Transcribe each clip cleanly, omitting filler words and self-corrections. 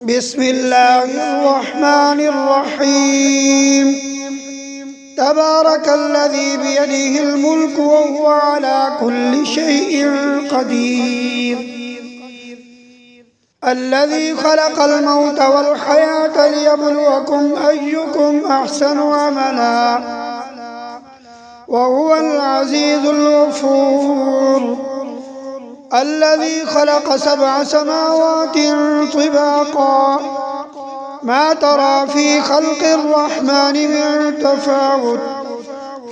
بسم الله الرحمن الرحيم. تبارك الذي بيده الملك وهو على كل شيء قدير. الذي خلق الموت والحياة ليبلوكم أيكم أحسن عملا وهو العزيز الغفور. الذي خلق 7 سماوات طباقا ما ترى في خلق الرحمن من تفاوت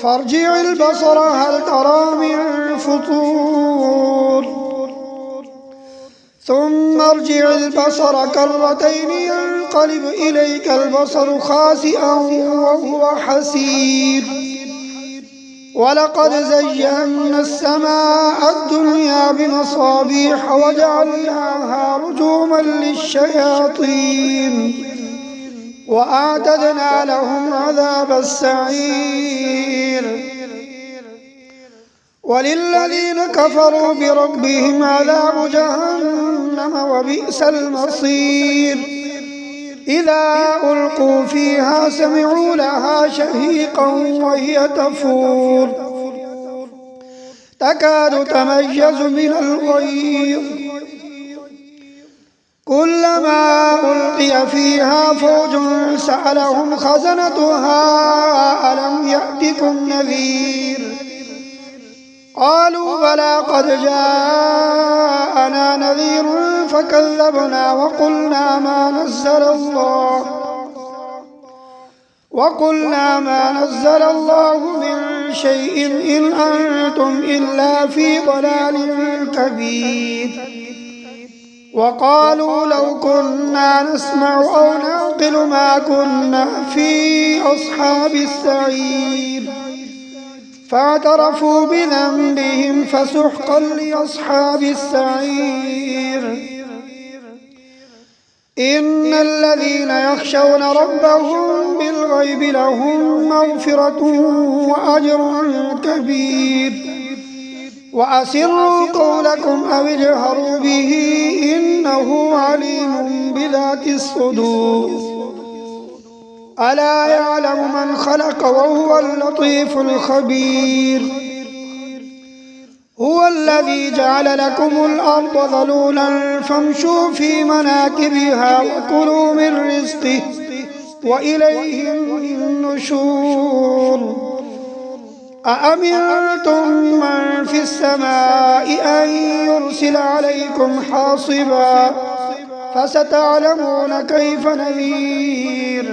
فارجع البصر هل ترى من فطور ثم ارجع البصر كرتين ينقلب إليك البصر خاسئا وهو حسير. ولقد زينا السماء الدنيا بمصابيح وجعلناها رجوما للشياطين وأعتدنا لهم عذاب السعير. وللذين كفروا بربهم عذاب جهنم وبئس المصير. إذا ألقوا فيها سمعوا لها شهيقا وهي تفور تكاد تميز من الغيظ كلما ألقي فيها فوج سألهم خزنتها ألم يأتكم نذير قالوا بلى قد جاءنا نذير فكذبنا وقلنا ما نزل الله من شيء إن أنتم إلا في ضلال كبير. وقالوا لو كنا نسمع أو نعقل ما كنا في أصحاب السعير فاعترفوا بذنبهم فسحقا لأصحاب السعير. إن الذين يخشون ربهم بالغيب لهم مغفرة وأجر كبير. وأسروا قولكم أو اجهروا به إنه عليم بذات الصدور. ألا يعلم من خلق وهو اللطيف الخبير. هو الذي جعل لكم الأرض ذلولا فامشوا في مناكبها وكلوا من رزقه وإليه النشور. أأمنتم من في السماء أن يرسل عليكم حاصبا فستعلمون كيف نذير.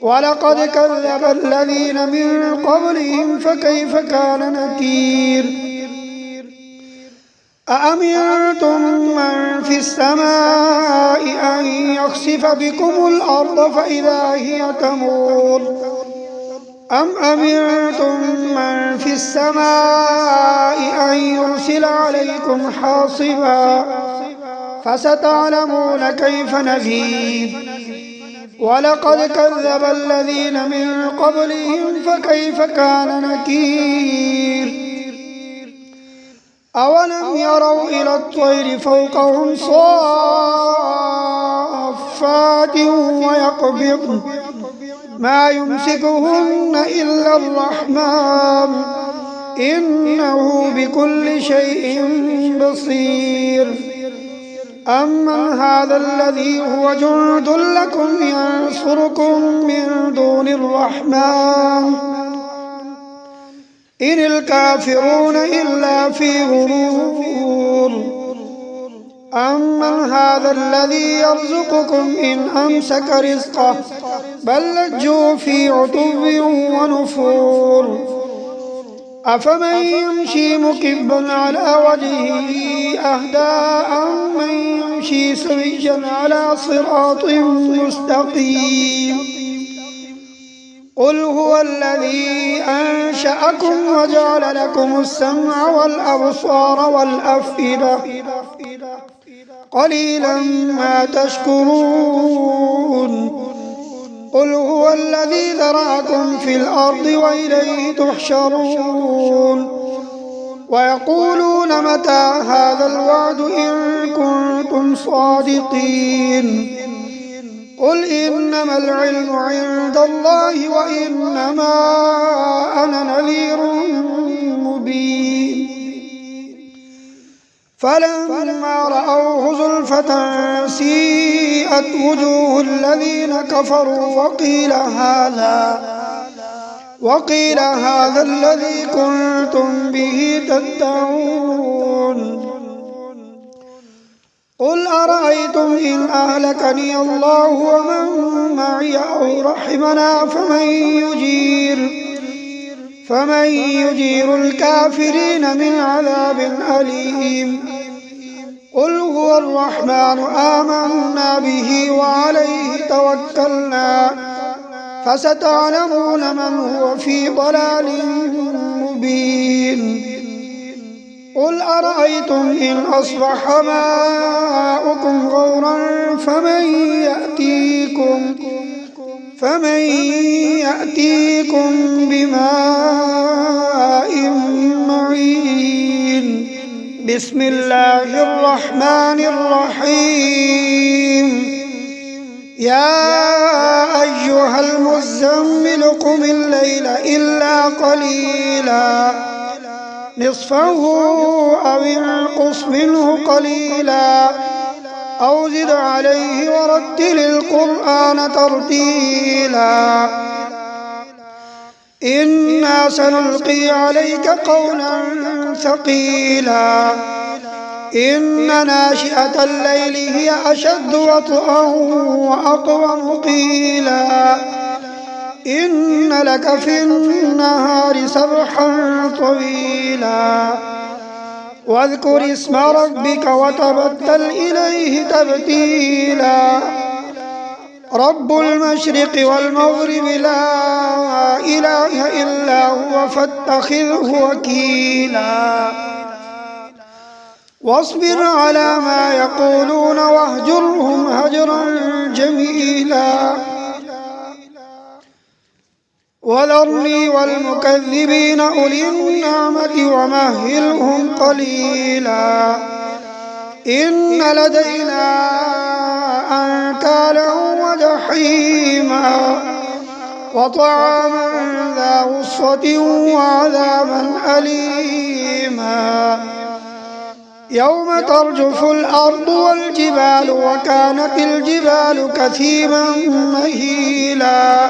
ولقد كذب الذين من قبلهم فكيف كان نكير. أأمنتم من في السماء أن يخسف بكم الأرض فإذا هي تمور أم أمنتم من في السماء أن يرسل عليكم حاصبا فستعلمون كيف نذير. ولقد كذب الذين من قبلهم فكيف كان نكير. أولم يروا إلى الطير فوقهم صافات ويقبضن ما يمسكهن إلا الرحمن إنه بكل شيء بصير. أمن هذا الذي هو جند لكم ينصركم من دون الرحمن إن الكافرون إلا في غرور. أمن هذا الذي يرزقكم إن أمسك رزقه بل لجوا في عتو ونفور. أفمن يمشي مكبا على وجهه أهدى أمن يمشي سويا على صراط مستقيم. قل هو الذي أنشأكم وجعل لكم السمع والأبصار والأفئدة قليلا ما تشكرون. قل هو الذي ذرأكم في الأرض وإليه تحشرون. ويقولون متى هذا الوعد إن كنتم صادقين قل إنما العلم عند الله وإنما أنا نذير مبين فلما رأوه زلفة سيئت وجوه الذين كفروا وقيل هذا الذي كنتم به تدعون قل أرأيتم إن أهلكني الله ومن معي أو رحمنا فمن يجير الكافرين من عذاب أليم قل هو الرحمن آمنا به وعليه توكلنا فستعلمون من هو في ضلال مبين قل أرأيتم إن أصبح ماؤكم غورا فمن يأتيكم بماء معين بسم الله الرحمن الرحيم يا أيها المزمل قم الليل إلا قليلا نصفه أو انقص منه قليلا أو زد عليه ورتل القرآن ترتيلا إنا سنلقي عليك قولا ثقيلا إن ناشئة الليل هي أشد وطئا وأقوم قيلا إن لك في النهار سبحا طويلا واذكر اسم ربك وتبتل إليه تبتيلا رب المشرق والمغرب لا إله إلا هو فاتخذه وكيلا واصبر على ما يقولون واهجرهم هجرا جميلا وذرني والمكذبين أولي النعمة ومهلهم قليلا إن لدينا أنكالا وجحيما وطعاما ذا غصة وعذابا أليما يوم ترجف الأرض والجبال وكانت الجبال كثيبا مهيلا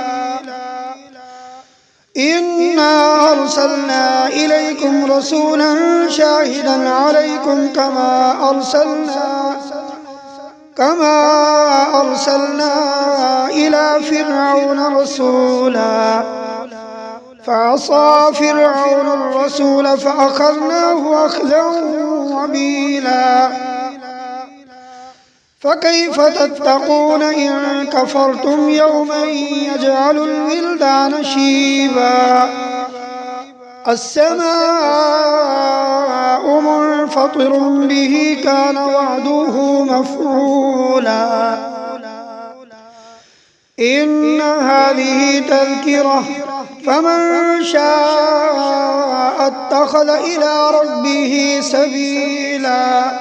إنا أرسلنا إليكم رسولا شاهدا عليكم كما أرسلنا إلى فرعون رسولا فعصى فرعون الرسول فأخذناه أخذا وبيلا فكيف تتقون إن كفرتم يوما يجعل الولدان شيبا السماء منفطر به كان وعده مفعولا إن هذه تذكرة فمن شاء اتخذ إلى ربه سبيلا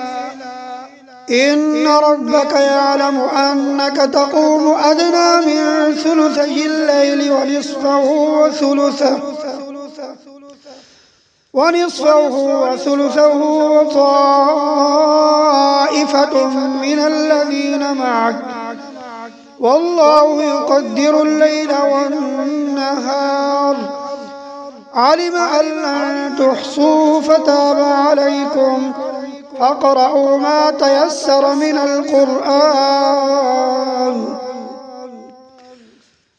إن ربك يعلم أنك تقوم أدنى من ثلثي الليل ونصفه وثلثه وطائفة من الذين معك والله يقدر الليل والنهار علم أن لن تحصوا فتاب عليكم فاقرؤوا ما تيسر من القرآن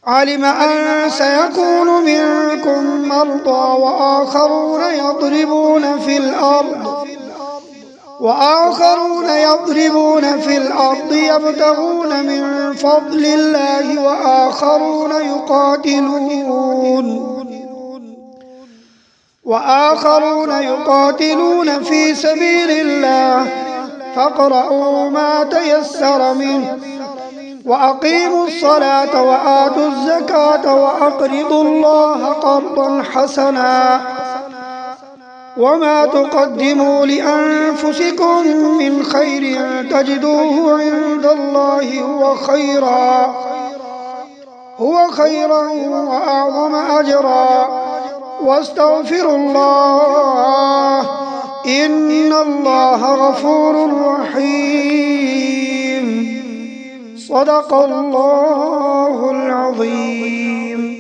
علم أن سيكون منكم مرضى وآخرون يضربون في الأرض يبتغون من فضل الله وآخرون يقاتلون في سبيل الله فاقرؤوا ما تيسر منه وأقيموا الصلاة وآتوا الزكاة وأقرضوا الله قرضا حسنا وما تقدموا لأنفسكم من خير تجدوه عند الله هو خيرا وأعظم أجرا واستغفروا الله إن الله غفور رحيم. صدق الله العظيم.